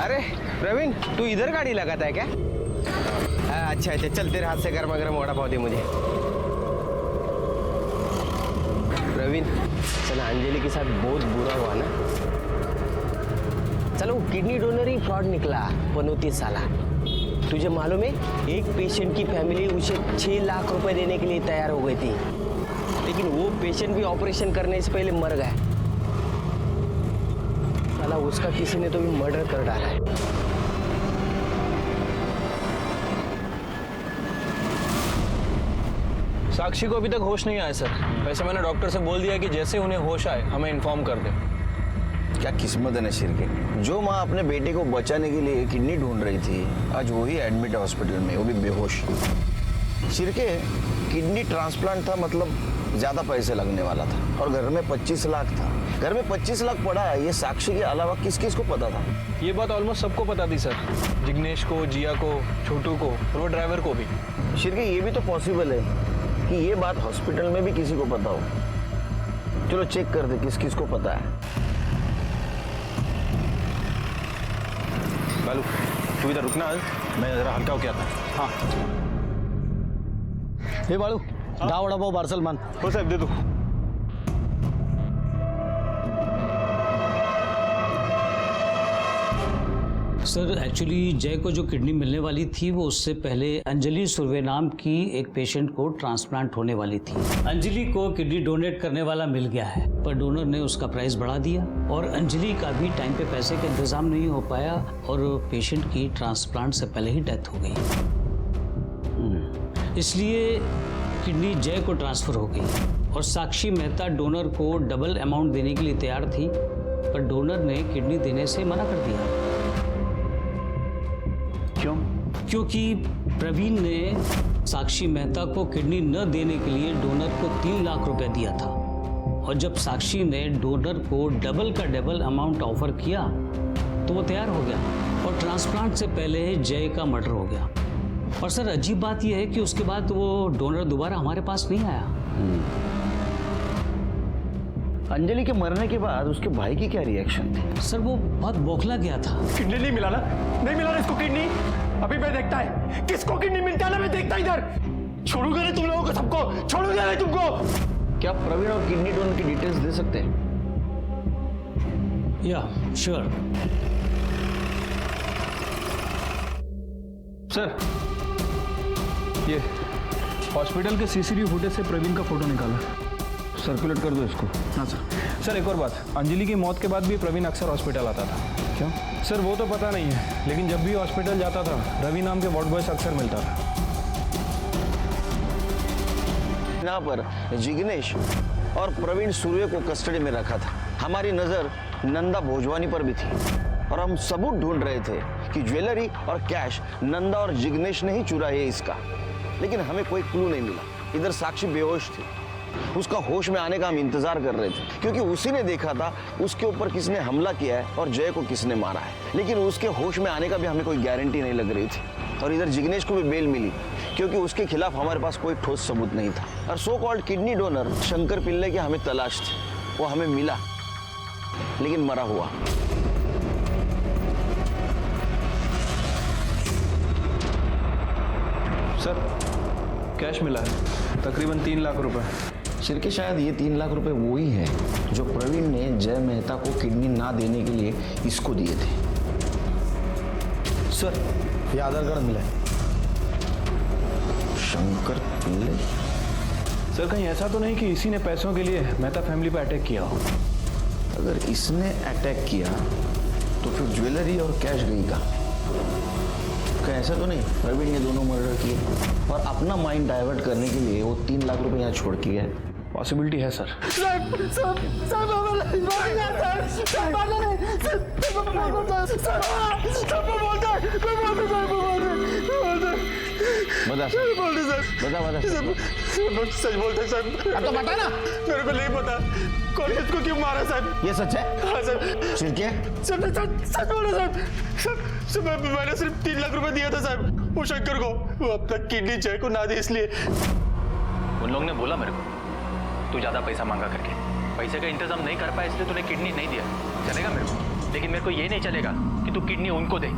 अरे प्रवीण, तू इधर गाड़ी लगाता है क्या? अच्छा अच्छा, चल तेरे हाथ से गर्मा गर्म वड़ा पाव दे मुझे। प्रवीण, चल अंजलि के साथ बहुत बुरा हुआ ना। चलो किडनी डोनर ही फ्रॉड निकला, पनौती साला। तुझे मालूम है, एक पेशेंट की फैमिली उसे 6 लाख रुपए देने के लिए तैयार हो गई थी, लेकिन वो पेशेंट भी ऑपरेशन करने से पहले मर गया। साला उसका किसी ने तो भी मर्डर कर डाला है। साक्षी को अभी तक होश नहीं आया सर। वैसे मैंने डॉक्टर से बोल दिया कि जैसे उन्हें होश आए हमें इन्फॉर्म कर दे। क्या किस्मत है नशीर के, जो माँ अपने बेटे को बचाने के लिए किडनी ढूंढ रही थी, आज वही एडमिट है हॉस्पिटल में, वो भी बेहोश। शिरके, किडनी ट्रांसप्लांट था, मतलब ज्यादा पैसे लगने वाला था, और घर में 25 लाख था। घर में 25 लाख पड़ा है, ये साक्षी के अलावा किस किस को पता था? ये बात ऑलमोस्ट सबको पता थी सर, जिग्नेश को, जिया को, छोटू को और वो ड्राइवर को भी। शिरके, ये भी तो पॉसिबल है कि ये बात हॉस्पिटल में भी किसी को पता हो। चलो चेक कर दे किस किस को पता है। बालू, तू इधर रुकना, मैं जरा हल्का होके आता। हाँ। हे बाळू, 10 वडापाव पार्सल मान। हो साहब, दे दो। सर एक्चुअली जय को जो किडनी मिलने वाली थी वो उससे पहले अंजलि सुर्वे नाम की एक पेशेंट को ट्रांसप्लांट होने वाली थी। अंजलि को किडनी डोनेट करने वाला मिल गया है, पर डोनर ने उसका प्राइस बढ़ा दिया और अंजलि का भी टाइम पे पैसे का इंतजाम नहीं हो पाया और पेशेंट की ट्रांसप्लांट से पहले ही डेथ हो गई। इसलिए किडनी जय को ट्रांसफर हो गई और साक्षी मेहता डोनर को डबल अमाउंट देने के लिए तैयार थी, पर डोनर ने किडनी देने से मना कर दिया। क्यों? क्योंकि प्रवीण ने साक्षी मेहता को किडनी न देने के लिए डोनर को 3 लाख रुपए दिया था, और जब साक्षी ने डोनर को डबल का डबल अमाउंट ऑफर किया तो वो तैयार हो गया और ट्रांसप्लांट से पहले जय का मर्डर हो गया। और सर अजीब बात यह है कि उसके बाद वो डोनर दोबारा हमारे पास नहीं आया। अंजलि के मरने के बाद उसके भाई की क्या रिएक्शन थी? सर वो बहुत बौखला गया था। किडनी नहीं मिला ना, नहीं मिला ना इसको किडनी। अभी मैं देखता है किसको किडनी मिलता है ना, मैं देखता इधर। छोड़ूंगा नहीं तुम लोगों को, सबको छोड़ूंगा नहीं तुमको। क्या प्रवीण और किडनी डोनर की डिटेल्स दे सकते हैं? या श्योर सर, ये हॉस्पिटल के सीसीटीवी फुटेज से प्रवीण का फोटो निकाला, सर्कुलेट कर दो इसको। हाँ सर। सर एक और बात, अंजलि की मौत के बाद भी प्रवीण अक्सर हॉस्पिटल आता था। क्यों? सर वो तो पता नहीं है, लेकिन जब भी हॉस्पिटल जाता था रवि नाम के वार्ड बॉय से अक्सर मिलता था। यहाँ पर जिग्नेश और प्रवीण सूर्य को कस्टडी में रखा था। हमारी नजर नंदा भोजवानी पर भी थी और हम सबूत ढूंढ रहे थे कि ज्वेलरी और कैश नंदा और जिग्नेश ने ही चुराया है इसका, लेकिन हमें कोई क्लू नहीं मिला। इधर साक्षी बेहोश थी, उसका होश में आने का हम इंतजार कर रहे थे, क्योंकि उसी ने देखा था उसके ऊपर किसने हमला किया है और जय को किसने मारा है, लेकिन उसके होश में आने का भी हमें कोई गारंटी नहीं लग रही थी। और इधर जिग्नेश को भी बेल मिली, क्योंकि उसके खिलाफ हमारे पास कोई ठोस सबूत नहीं था। और so called kidney donor Shankar Pillai की हमें तलाश थी, वो हमें मिला, लेकिन मरा हुआ। सर कैश मिला है, तकरीबन 3 लाख रुपए। शिरके, शायद ये 3 लाख रुपए वो ही है जो प्रवीण ने जय मेहता को किडनी ना देने के लिए इसको दिए थे। सर ये आधार कार्ड मिला है। शंकर पिल्ले? सर कहीं ऐसा तो नहीं कि इसी ने पैसों के लिए मेहता फैमिली पर अटैक किया हो? अगर इसने अटैक किया तो फिर ज्वेलरी और कैश गई कहाँ? कहीं ऐसा तो नहीं प्रवीण ने दोनों मर्डर किए और अपना माइंड डाइवर्ट करने के लिए वो 3 लाख रुपए यहाँ छोड़ के गए? पॉसिबिलिटी है सर। बता सच बोलते साहब। अब तो बता ना। मेरे को नहीं पता कौन किसको क्यों मारा साहब। ये सच है? हाँ सर। शिरके? सच बोला साहब। मैंने सिर्फ 3 लाख रुपए दिया था साहब वो शंकर को, वो अब तक किडनी जय को ना दी इसलिए। उन लोगों ने बोला मेरे को तू ज्यादा पैसा मांगा करके, पैसे का इंतजाम नहीं कर पाया इसलिए तूने किडनी नहीं दिया, चलेगा मेरे को? लेकिन मेरे को ये नहीं चलेगा कि तू किडनी उनको दे।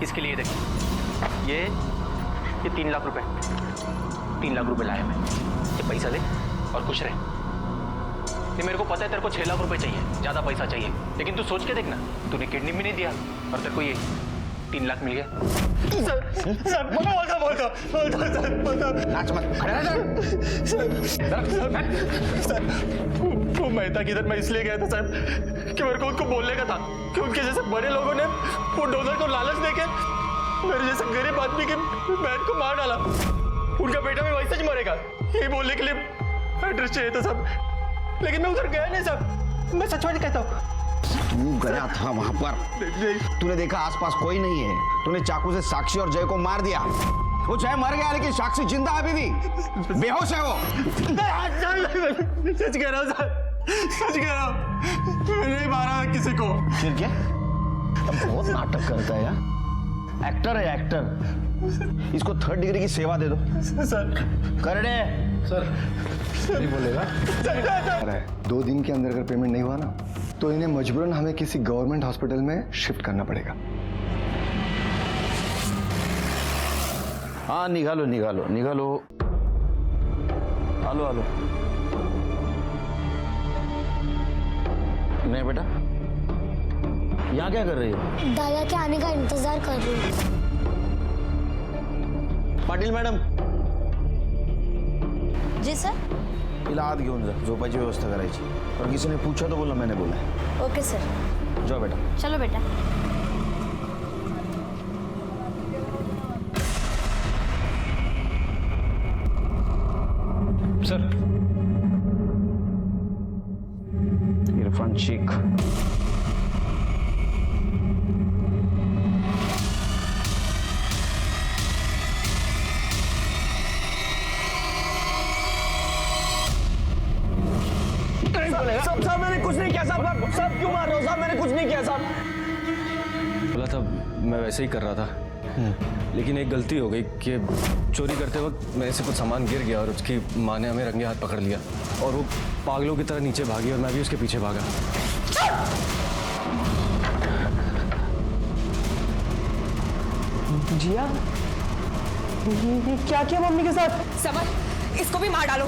इसके लिए देख, ये 3 लाख रुपए, 3 लाख रुपए लाया मैं। ये पैसा ले और खुश रह। नहीं, मेरे को पता है तेरे को 6 लाख रुपए चाहिए, ज्यादा पैसा चाहिए, लेकिन तू सोच के देखना, तूने किडनी भी नहीं दिया और तेरे को ये 3 लाख मिल गया। सर बोलता नाच मत, खड़े रह सर, वो मेहता किधर मैं इसलिए गया था सर कि मेरे को उनको बोलने का था कि उनके जैसे बड़े लोगों ने वो डोनर को लालच देके मेरे जैसे गरीब आदमी के बहन को मार डाला। उनका बेटा भी वैसे ही मरेगा, यही बोलने के लिए एड्रेस चाहिए था सब, लेकिन मैं उधर गया नहीं सब, मैं सच में कहता हूँ। तू गया था वहां पर, तूने देखा आसपास कोई नहीं है, तूने चाकू से साक्षी और जय को मार दिया। वो चाहे मर गया लेकिन साक्षी जिंदा अभी भी, बेहोश है वो। सच कह रहा हूँ सर, सच कह रहा हूँ, मैंने नहीं मारा किसी को। फिर क्या? अब बहुत नाटक करता है यार, एक्टर है एक्टर। इसको 3rd डिग्री की सेवा दे दो सर। कर दे सर नहीं बोलेगा। 2 दिन के अंदर अगर पेमेंट नहीं हुआ ना तो इन्हें मजबूरन हमें किसी गवर्नमेंट हॉस्पिटल में शिफ्ट करना पड़ेगा। हाँ निकालो निकालो निकालो। आलो आलो। नहीं बेटा, यहाँ क्या कर रही हो? दादा के आने का इंतजार कर रही हूँ। पाटील मॅडम, जी सर। तिला आत घेऊन जा, झोपायची व्यवस्था करायची। और किसी ने पूछा तो बोला मैंने बोला है। Okay sir. जाओ बेटा। चलो बेटा। सर, इरफान शेख। साहब मैंने कुछ नहीं किया साहब। साहब क्यों मार रहे हो साहब? मैंने कुछ नहीं किया साहब। बोला था मैं वैसे ही कर रहा था, लेकिन एक गलती हो गई कि चोरी करते वक्त मेरे से कुछ सामान गिर गया और उसकी माँ ने हमें रंगे हाथ पकड़ लिया और वो पागलों की तरह नीचे भागी और मैं भी उसके पीछे भागा। जिया, ये क्या किया मम्मी के साथ? समर, इसको भी मार डालो।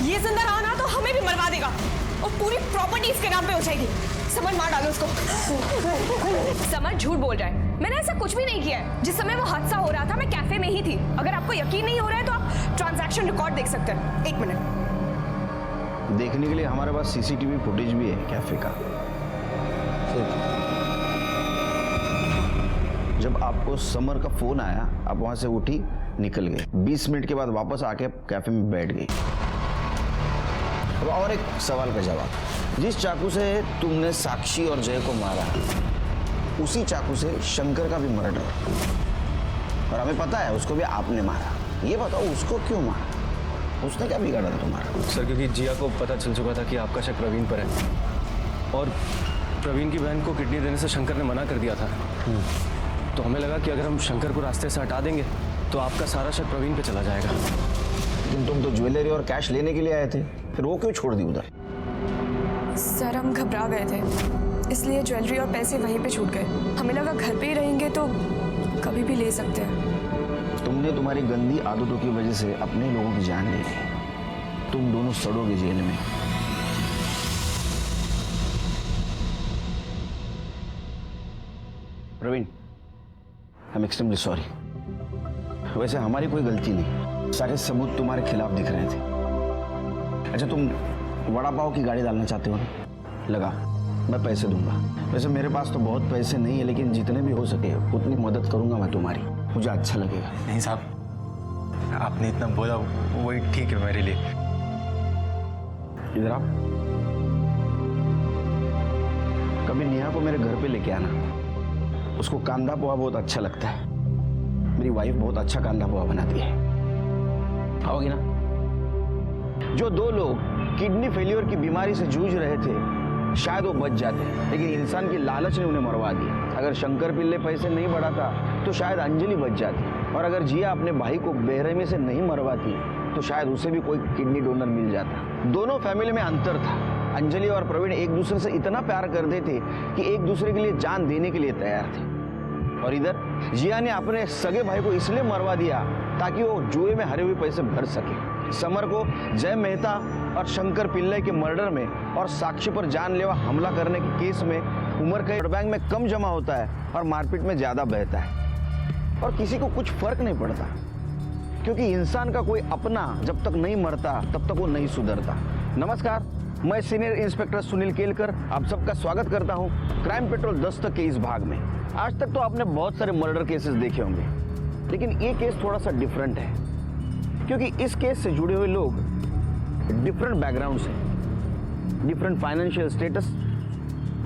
ये जिंदा रहा ना तो हमें भी मरवा देगा और पूरी प्रॉपर्टी इसके नाम पे हो जाएगी। समर, मार डालो इसको। समर झूठ बोल रहा है, मैंने ऐसा कुछ भी नहीं किया है। जिस समय वो हादसा हो रहा था मैं कैफे में ही थी। अगर आपको यकीन नहीं हो रहा है तो आप ट्रांजैक्शन रिकॉर्ड देख सकते हैं। 1 मिनट। देखने के लिए हमारे पास सीसीटीवी फुटेज भी है कैफे का। जब आपको समर का फोन आया, आप वहां से उठी, निकल गए। 20 मिनट के बाद वापस आके कैफे में बैठ गई। और एक सवाल का जवाब, जिस चाकू से तुमने साक्षी और जय को मारा, उसी चाकू से शंकर का भी मर्डर और हमें पता है उसको भी आपने मारा। ये बताओ उसको क्यों मारा? उसने क्या बिगाड़ा था तुम्हारा? सर, क्योंकि जिया को पता चल चुका था कि आपका शक प्रवीण पर है और प्रवीण की बहन को किडनी देने से शंकर ने मना कर दिया था। तो हमें लगा कि अगर हम शंकर को रास्ते से हटा देंगे तो आपका सारा शक प्रवीण पे चला जाएगा। लेकिन तुम तो ज्वेलरी और कैश लेने के लिए आए थे, फिर वो क्यों छोड़ दी उधर? सर, हम घबरा गए थे, इसलिए ज्वेलरी और पैसे वहीं पे छूट गए। हमें लगा घर पे ही रहेंगे तो कभी भी ले सकते हैं। तुमने तुम्हारी गंदी आदतों की वजह से अपने लोगों की जान ले ली। तुम दोनों सड़ोगे जेल में। Praveen, I am extremely sorry. वैसे हमारी कोई गलती नहीं, सारे सबूत तुम्हारे खिलाफ दिख रहे थे। अच्छा, तुम वड़ा पाव की गाड़ी डालना चाहते हो ना? लगा, मैं पैसे दूंगा। वैसे मेरे पास तो बहुत पैसे नहीं है, लेकिन जितने भी हो सके उतनी मदद करूंगा मैं तुम्हारी। मुझे अच्छा लगेगा। नहीं साहब, आपने इतना बोला वही ठीक है मेरे लिए। इधर आओ। कभी नेहा को मेरे घर पे लेके आना। उसको कांदा पोहा बहुत अच्छा लगता है। मेरी वाइफ बहुत अच्छा कांदा पोहा बनाती है। आओगी ना? जो 2 लोग किडनी फेलियर की बीमारी से जूझ रहे थे, शायद वो बच जाते, लेकिन इंसान की लालच ने उन्हें मरवा दिया। अगर शंकर पिल्ले पैसे नहीं बढ़ाता तो शायद अंजलि बच जाती, और अगर जिया अपने भाई को बेरहमी से नहीं मरवाती तो शायद उसे भी कोई किडनी डोनर मिल जाता। दोनों फैमिली में अंतर था। अंजलि और प्रवीण एक दूसरे से इतना प्यार करते थे कि एक दूसरे के लिए जान देने के लिए तैयार थे। और इधर जिया ने अपने सगे भाई को इसलिए मरवा दिया ताकि वो जुए में हारे हुए पैसे भर सके। समर को जय मेहता और शंकर पिल्लई के मर्डर में और साक्षी पर जानलेवा हमला करने के केस में उम्र का बैंक में कम जमा होता है और मारपीट में ज्यादा बहता है और किसी को कुछ फर्क नहीं पड़ता, क्योंकि इंसान का कोई अपना जब तक नहीं मरता तब तक वो नहीं सुधरता। नमस्कार, मैं सीनियर इंस्पेक्टर सुनील केलकर आप सबका स्वागत करता हूं क्राइम पेट्रोल दस्तक के इस भाग में। आज तक तो आपने बहुत सारे मर्डर केसेस देखे होंगे, लेकिन ये केस थोड़ा सा डिफरेंट है, क्योंकि इस केस से जुड़े हुए लोग डिफरेंट बैकग्राउंड से, different financial status,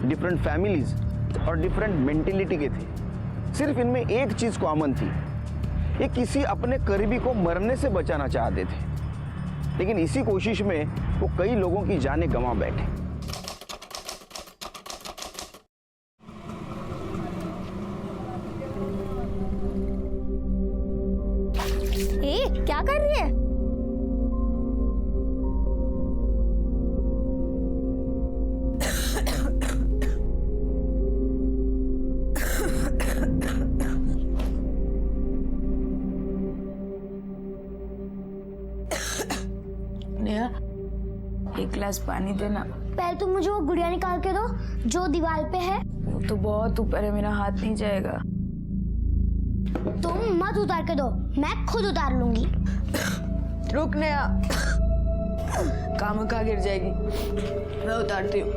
different families और डिफरेंट मेंटेलिटी के थे। सिर्फ इनमें एक चीज कॉमन थी, ये किसी अपने करीबी को मरने से बचाना चाहते थे, लेकिन इसी कोशिश में वो कई लोगों की जानें गंवा बैठे। क्या कर रही है? नेहा, एक गिलास पानी देना। पहले तुम मुझे वो गुड़िया निकाल के दो जो दीवार पे है। वो तो बहुत ऊपर है, मेरा हाथ नहीं जाएगा। तुम मत उतार के दो, मैं खुद उतार लूंगी। रुक नेहा, काम का गिर जाएगी, मैं उतारती हूँ।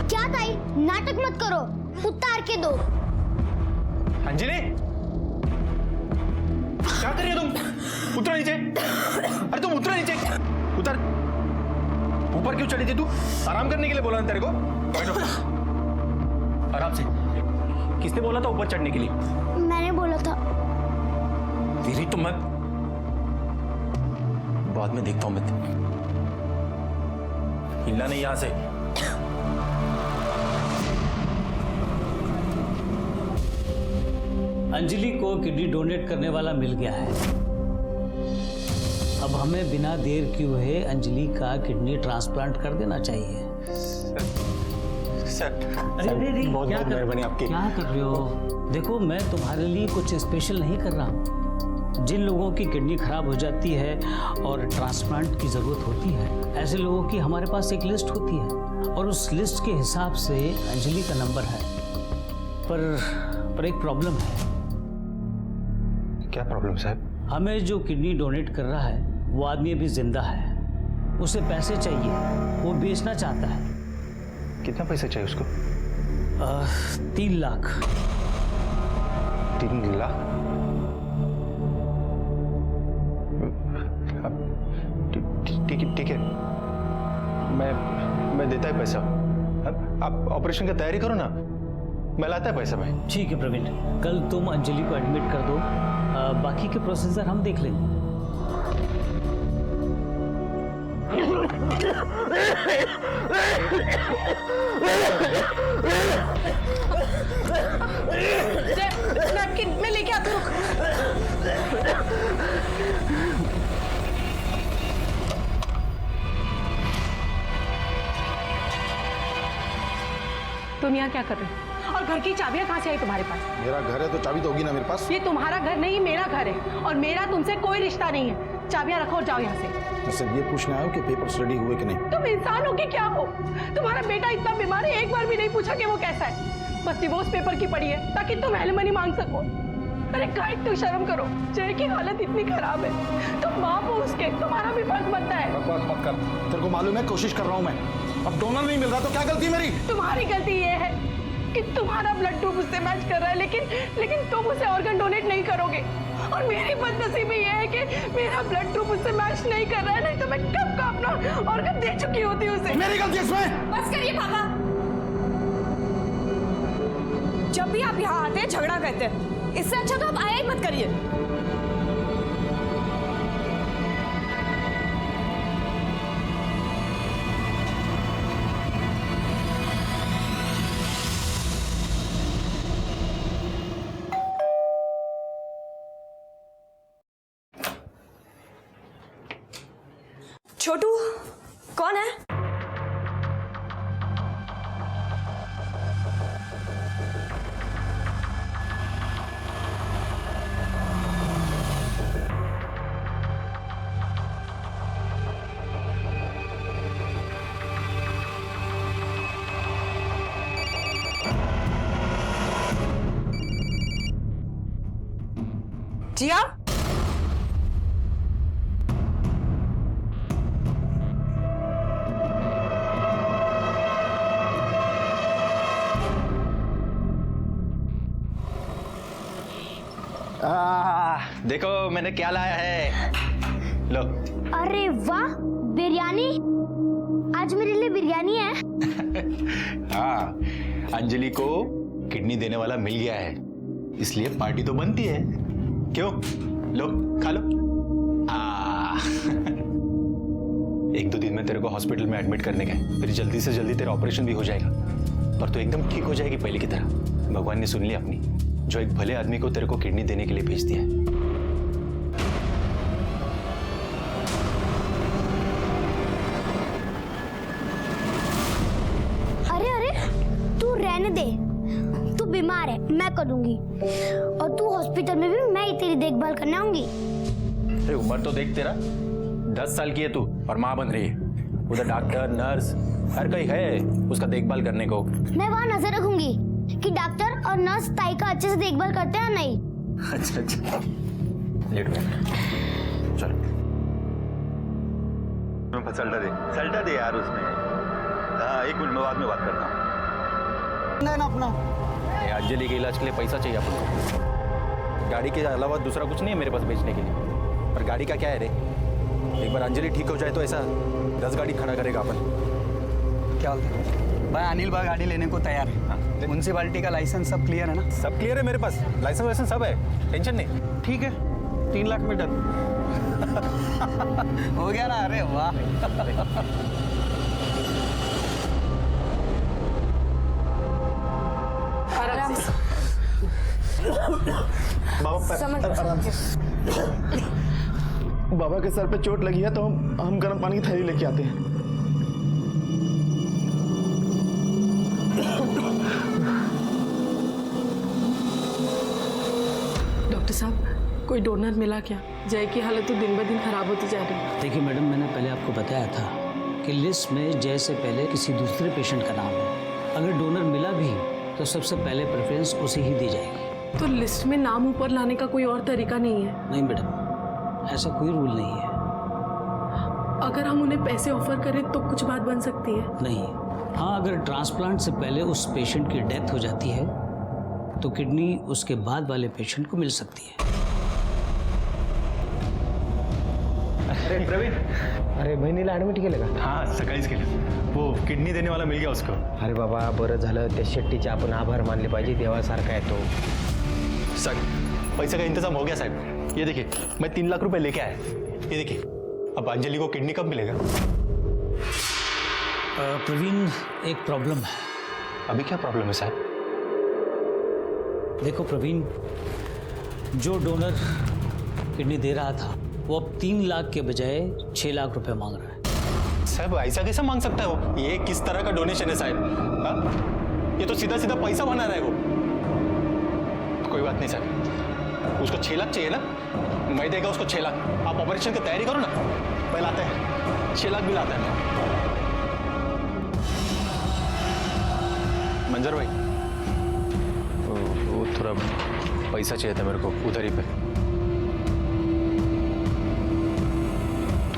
क्या ताई, नाटक मत करो, उतार के दो। अंजलि, क्या कर रही हो तुम? उतरो नीचे। अरे तुम उतरो नीचे, उतर। ऊपर क्यों चढ़ी थी तू? आराम करने के लिए बोला ना तेरे को? बैठो आराम से। किसने बोला था ऊपर चढ़ने के लिए? मैंने बोला था। तेरी तो मैं बाद में देखता हूं। मैं हिलना नहीं यहां से। अंजलि को किडनी डोनेट करने वाला मिल गया है। अब हमें बिना देर किए हुए अंजलि का किडनी ट्रांसप्लांट कर देना चाहिए। सर, अरे बहुत बहुत मेहरबानी आपकी। क्या कर रहे हो? देखो, मैं तुम्हारे लिए कुछ स्पेशल नहीं कर रहा हूँ। जिन लोगों की किडनी खराब हो जाती है और ट्रांसप्लांट की ज़रूरत होती है, ऐसे लोगों की हमारे पास एक लिस्ट होती है और उस लिस्ट के हिसाब से अंजलि का नंबर है। पर एक प्रॉब्लम है। क्या प्रॉब्लम साहब? हमें जो किडनी डोनेट कर रहा है वो आदमी अभी जिंदा है, उसे पैसे चाहिए, वो बेचना चाहता है। कितना पैसा चाहिए उसको? 3 लाख। 3 लाख? ठीक है, मैं देता है पैसा। आप ऑपरेशन की तैयारी करो ना, मैं लाता है पैसा भाई। ठीक है प्रवीण, कल तुम अंजलि को एडमिट कर दो, बाकी के प्रोसीजर हम देख लेंगे। नैपकिन मैं लेके आती हूँ। तुम यहाँ क्या कर रहे हो? और घर की चाबियां कहाँ से आई तुम्हारे पास? मेरा घर है तो चाबी तो होगी ना मेरे पास। ये तुम्हारा घर नहीं, मेरा घर है और मेरा तुमसे कोई रिश्ता नहीं है। चाबियां रखो और जाओ यहाँ से। मैं सिर्फ ये पूछने आया हूँ कि पेपर्स रेडी हुए कि नहीं। तुम इंसान हो कि क्या हो? तुम्हारा बेटा इतना बीमार है, एक बार भी नहीं पूछा कि वो कैसा है। बस डिवोर्स पेपर की पड़ी है ताकि तुम एलिमनी मांग सको। अरे गाइड, तू शर्म करो। जय की हालत इतनी खराब है, तुम बाप हो उसके, तुम्हारा भी फर्ज बनता है। बकवास मत कर, तेरे को मालूम है कोशिश कर रहा हूँ मैं। अब डोनर नहीं मिल रहा तो क्या गलती मेरी? तुम्हारी गलती ये है कि तुम्हारा ब्लड ग्रुप उससे मैच कर रहा है, लेकिन तुम उसे ऑर्गन डोनेट नहीं करोगे। और मेरी बदनसीबी ये है कि मेरा ब्लड ग्रुप उससे मैच नहीं कर रहा है, नहीं तो मैं कब का अपना ऑर्गन दे चुकी होती उसे। मेरी गलती इसमें? बस करिए पापा। जब भी आप यहाँ आते हैं झगड़ा करते हैं, इससे अच्छा तो आप आया ही मत करिए। छोटू कौन है? जिया? देखो मैंने क्या लाया है, लो। अरे वाह, बिरयानी। आज मेरे लिए बिरयानी है। हाँ, अंजलि को किडनी देने वाला मिल गया है, इसलिए पार्टी तो बनती है। क्यों? लो खा लो। एक दो दिन में तेरे को हॉस्पिटल में एडमिट करने का है, फिर जल्दी से जल्दी तेरा ऑपरेशन भी हो जाएगा और तो एकदम ठीक हो जाएगी पहले की तरह। भगवान ने सुन ली अपनी, जो एक भले आदमी को तेरे को किडनी देने के लिए भेज दिया है। अरे अरे, तू रहने दे, तू बीमार है, मैं कर दूंगी। और तू हॉस्पिटल में भी मैं ही तेरी देखभाल करने आऊंगी। अरे उम्र तो देख तेरा, 10 साल की है तू और माँ बन रही है। उधर डॉक्टर नर्स हर कोई है उसका देखभाल करने को। मैं वहाँ नजर रखूंगी कि डॉक्टर और नर्स ताई का अच्छे से देखभाल करते हैं नहीं। अच्छा अच्छा, लेट हो चल। सल्टा दे यार उसमें। हाँ, एक मिनट में बाद में बात करता हूँ। ये अंजलि के इलाज के लिए पैसा चाहिए अपन को। गाड़ी के अलावा दूसरा कुछ नहीं है मेरे पास बेचने के लिए। पर गाड़ी का क्या है रे, एक बार अंजलि ठीक हो जाए तो ऐसा 10 गाड़ी खड़ा करेगा अपन। क्या बोलते हैं भाई? अनिल भाई गाड़ी लेने को तैयार है। म्यूनसिपालिटी का लाइसेंस सब क्लियर है ना? सब क्लियर है मेरे पास, लाइसेंस वाइसेंस सब है, टेंशन नहीं। ठीक है, 3 लाख में डन। हो गया ना? अरे वाह। आराम से। बाबा के सर पे चोट लगी है तो हम गर्म पानी की थैली लेके आते हैं। डॉक्टर साहब, कोई डोनर मिला क्या? जय की हालत तो दिन ब दिन खराब होती जा रही है। देखिए मैडम, मैंने पहले आपको बताया था कि लिस्ट में जय से पहले किसी दूसरे पेशेंट का नाम है। अगर डोनर मिला भी तो सबसे पहले प्रेफरेंस उसे ही दी जाएगी। तो लिस्ट में नाम ऊपर लाने का कोई और तरीका नहीं है? नहीं मैडम, ऐसा कोई रूल नहीं है। अगर हम उन्हें पैसे ऑफर करें तो कुछ बात बन सकती है? नहीं। हाँ, अगर ट्रांसप्लांट से पहले उस पेशेंट की डेथ हो जाती है तो किडनी उसके बाद वाले पेशेंट को मिल सकती है। अरे प्रवीण, अरे बहिणीला ॲडमिट केलं का? हाँ सकाळीच केलं, वो किडनी देने वाला मिल गया उसको। अरे बाबा, बरं झालं, त्या शेट्टीचे आपण आभार मानले पाहिजे, देवासारखा आहे तो। साहब, पैसे का इंतजाम हो गया साहब। ये देखिए, मैं 3 लाख रुपए लेके आया। ये देखिए, अब अंजलि को किडनी कब मिलेगा? प्रवीण, एक प्रॉब्लम है। अभी क्या प्रॉब्लम है साहब? देखो प्रवीण, जो डोनर किडनी दे रहा था वो अब 3 लाख के बजाय 6 लाख रुपए मांग रहा है। साहब ऐसा कैसा मांग सकता है वो? ये किस तरह का डोनेशन है साहब? हाँ? ये तो सीधा सीधा पैसा बना रहा है वो। कोई बात नहीं साहब, उसको 6 लाख चाहिए ना, मैं देगा उसको 6 लाख। आप ऑपरेशन की तैयारी करो ना, पहले आते हैं 6 लाख भी लाता है। मंजर भाई, वो थोड़ा पैसा चाहिए था मेरे को उधर ही पे।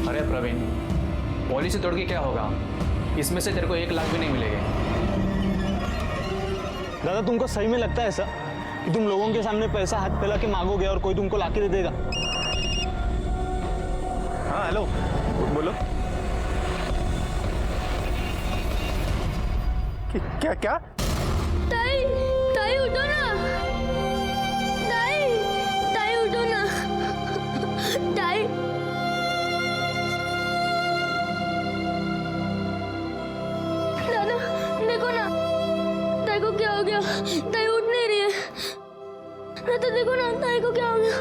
अरे प्रवीण, पॉलिसी तोड़ के क्या होगा? इसमें से तेरे को 1 लाख भी नहीं मिलेगा। दादा, तुमको सही में लगता है ऐसा कि तुम लोगों के सामने पैसा हाथ फैला के मांगोगे और कोई तुमको लाके दे देगा? हाँ हेलो, बोलो। क्या क्या? ताई, ताई उठो ना। ताई, ताई उठो ना। ताई। दादा, देखो ना, ताई को क्या हो गया? ताई उठ नहीं रही है। ना तो देखो ना, ताई को क्या हो गया?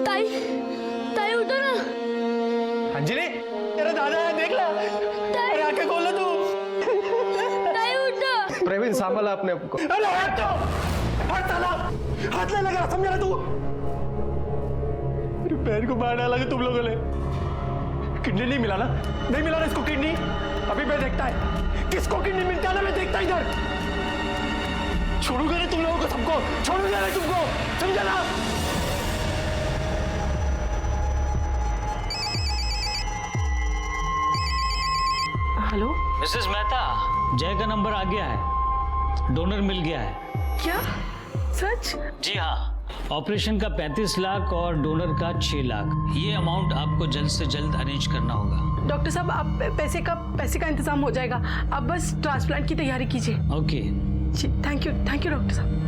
ताई, ताई उठो ना। अंजलि तेरा दादा है, देख ला। अरे आंखें खोल ले तू। ताई उठ। प्रवीण सांभाला अपने आप को। अरे हट तो, हट साला, हाथ ले लगा, समझा ना तू? मेरी बहन को मार डाला तुम लोगों ने। किडनी नहीं मिला ना, नहीं मिला ना इसको किडनी। अभी मैं देखता है किसको किडनी मिलता है ना, मैं देखता इधर। छोड़ूंगा नहीं तुम लोगों को, सबको छोड़ूंगा नहीं तुमको, समझा ना? हेलो मिसेस मेहता, जय का नंबर आ गया है, डोनर मिल गया है। क्या सच? जी हाँ, ऑपरेशन का 35 लाख और डोनर का 6 लाख। ये अमाउंट आपको जल्द से जल्द अरेंज करना होगा। डॉक्टर साहब, आप पैसे का इंतजाम हो जाएगा, आप बस ट्रांसप्लांट की तैयारी कीजिए। Okay ji, thank you doctor साहब।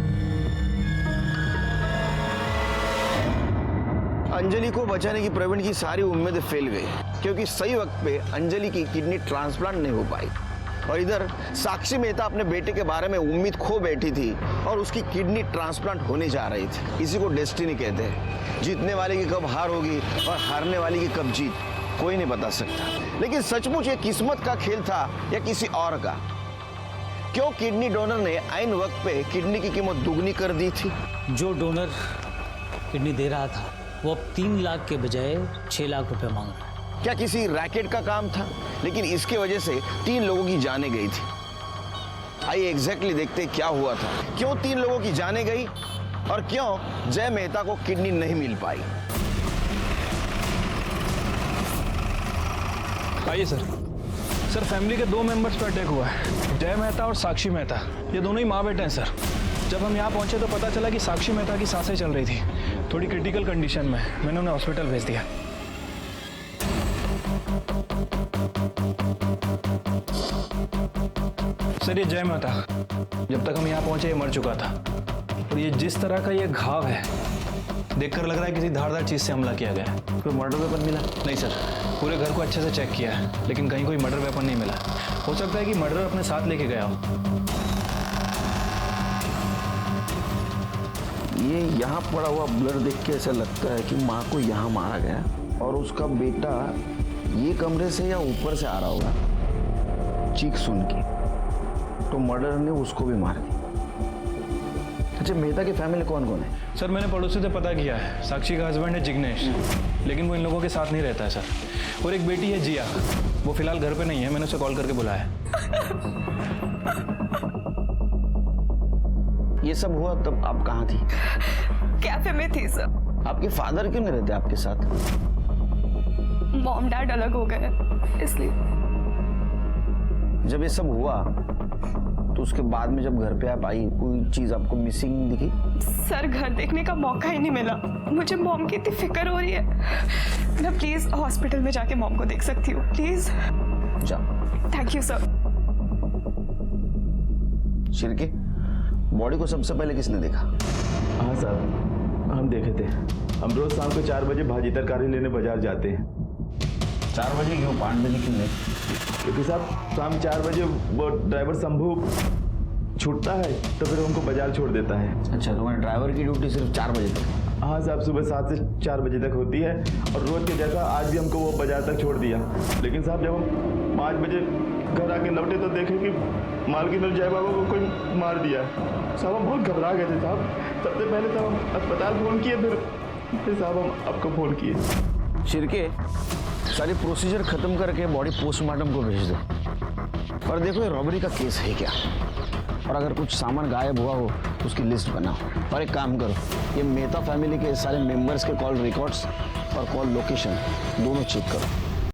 अंजलि को बचाने की प्रवीण की सारी उम्मीदें फेल गई, क्योंकि सही वक्त पे अंजलि की किडनी ट्रांसप्लांट नहीं हो पाई। और इधर साक्षी मेहता अपने बेटे के बारे में उम्मीद खो बैठी थी और उसकी किडनी ट्रांसप्लांट होने जा रही थी। इसी को डेस्टिनी कहते हैं। जीतने वाले की कब हार होगी और हारने वाले की कब जीत, कोई नहीं बता सकता। लेकिन सचमुच ये किस्मत का खेल था या किसी और का? क्यों किडनी डोनर ने आइन वक्त पे किडनी की कीमत दुगनी कर दी थी? जो डोनर किडनी दे रहा था वो अब 3 लाख के बजाय 6 लाख रुपए मांग रहा है। क्या किसी रैकेट का काम था? लेकिन इसके वजह से 3 लोगों की जानें गई थी। आइए एग्जैक्टली देखते क्या हुआ था, क्यों 3 लोगों की जानें गई और क्यों जय मेहता को किडनी नहीं मिल पाई। आइए सर, फैमिली के 2 मेंबर्स पर अटैक हुआ है, जय मेहता और साक्षी मेहता। ये दोनों ही माँ बेटे हैं सर। जब हम यहाँ पहुंचे तो पता चला कि साक्षी मेहता की सांसें चल रही थी, थोड़ी क्रिटिकल कंडीशन में। मैंने उन्हें हॉस्पिटल भेज दिया। सर, ये जय मेहता जब तक हम यहाँ पहुंचे ये मर चुका था, और ये जिस तरह का ये घाव है देखकर लग रहा है किसी धारदार चीज से हमला किया गया है। कोई मर्डर वेपन मिला? नहीं सर, पूरे घर को अच्छे से चेक किया है, लेकिन कहीं कोई मर्डर वेपन नहीं मिला। हो सकता है कि मर्डर अपने साथ लेके गया हो। ये यहाँ पड़ा हुआ ब्लड देख के ऐसा लगता है कि माँ को यहाँ मारा गया और उसका बेटा ये कमरे से या ऊपर से आ रहा होगा चीख सुन के, तो मर्डर ने उसको भी मार दिया। अच्छा, मेहता की फैमिली कौन कौन है? सर, मैंने पड़ोसी से पता किया है, साक्षी का हस्बैंड है जिग्नेश, लेकिन वो इन लोगों के साथ नहीं रहता है सर। और एक बेटी है जिया, वो फिलहाल घर पे नहीं है, मैंने उसे कॉल करके बुलाया। ये सब हुआ तब आप कहाँ थी? कैफे में थी सर। आपके फादर क्यों नहीं रहते आपके साथ? मॉम डैड अलग हो गए इसलिए। जब ये सब हुआ तो उसके बाद में जब घर पे आप आई, कोई चीज आपको मिसिंग दिखी? सर, घर देखने का मौका ही नहीं मिला। मुझे मॉम की इतनी फिक्र हो रही है। मैं प्लीज हॉस्पिटल में जाके मॉम को देख सकती हूँ प्लीज? जाओ। Thank you sir. Shirke, body को सबसे पहले किसने देखा? हाँ साहब, हम देखे थे। हम रोज शाम को 4 बजे भाजी तरकारी लेने बाजार जाते हैं। 4 बजे क्यों? 5 बजे क्यों नहीं? क्योंकि साहब शाम 4 बजे वो ड्राइवर शंभू छूटता है तो फिर हमको बाजार छोड़ देता है। अच्छा, तुम्हारे ड्राइवर की ड्यूटी सिर्फ 4 बजे तक? हाँ साहब, सुबह 7 से 4 बजे तक होती है और रोज के जैसा आज भी हमको वो बाजार तक छोड़ दिया। लेकिन साहब जब हम 5 बजे घर आके लौटे तो देखे कि मालकिन और जय बाबा को कोई मार दिया। साहब हम बहुत घबरा गए थे साहब। सबसे पहले तो हम अस्पताल फोन किए, फिर साहब हम आपको फोन किए। शिरके, सारी प्रोसीजर खत्म करके बॉडी पोस्टमार्टम को भेज दो। और देखो ये रॉबरी का केस है क्या, और अगर कुछ सामान गायब हुआ हो तो उसकी लिस्ट बनाओ। और एक काम करो, ये मेहता फैमिली के सारे मेंबर्स के कॉल रिकॉर्ड्स और कॉल लोकेशन दोनों चेक करो।